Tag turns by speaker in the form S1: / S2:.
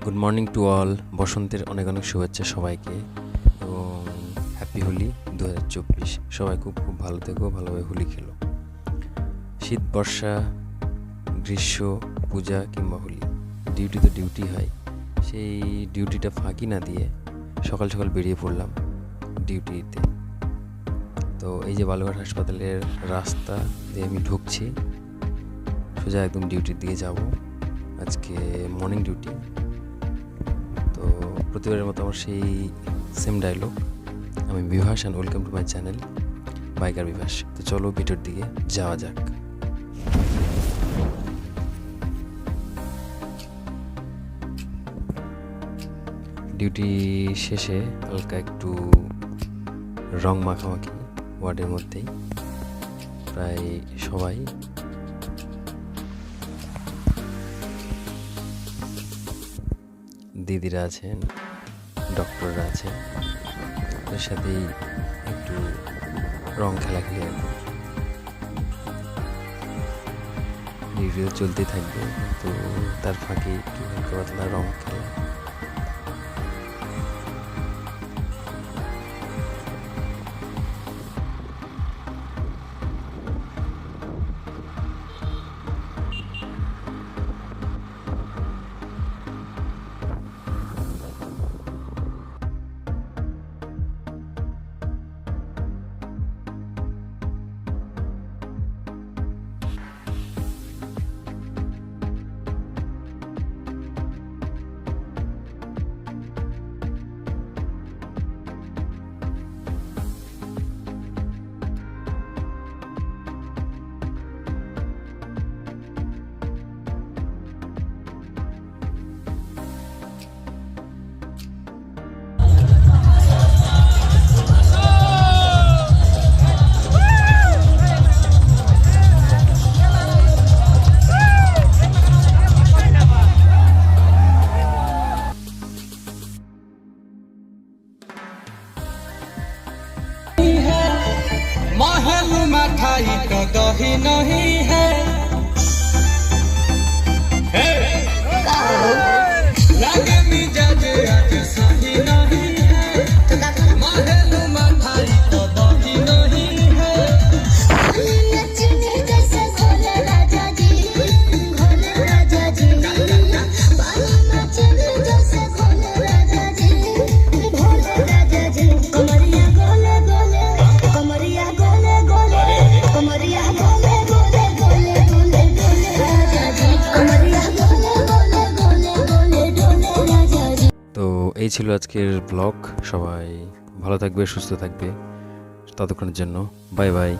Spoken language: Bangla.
S1: Good morning to all. বসন্তের অনেক অনেক শুভেচ্ছা সবাইকে এবং হ্যাপি হোলি 2024। সবাই খুব খুব ভালো থেকো, ভালোভাবে হোলি খেলো। শীত, বর্ষা, গ্রীষ্ম, পূজা কিংবা হোলি, ডিউটি তো ডিউটি হয়। সেই ডিউটিটা ফাঁকি না দিয়ে সকাল সকাল বেরিয়ে পড়লাম ডিউটিতে। তো এই যে বালুঘাট হাসপাতালের রাস্তা দিয়ে আমি ঢুকছি, সোজা একদম ডিউটির দিকে যাব। আজকে মর্নিং ডিউটি। তো প্রতিবারের মতো আমার সেই সেম ডায়লগ। আমি Bibhas and welcome to my channel biker Bibhas. তো চলো ভিডিওর দিকে যাওয়া যাক। ডিউটি শেষে হালকা একটু রং মাখামাখি ওয়ার্ডের মধ্যেই, প্রায় সবাই। দিদিরা আছেন, ডক্টররা আছেন, তার সাথেই একটু রং খেলাখেলি আর কি। ডিউটিও চলতেই থাকবে, তো তার ফাঁকে একটু হালকা পাতলা রং খেলা।
S2: महल मठाई तो दही नहीं है, लगे मिजाज आज सही नहीं है। महल मठाई तो दही नहीं है।
S1: তো এই ছিল আজকের ব্লগ। সবাই ভালো থাকবে, সুস্থ থাকবে। ততক্ষণের জন্য বাই বাই।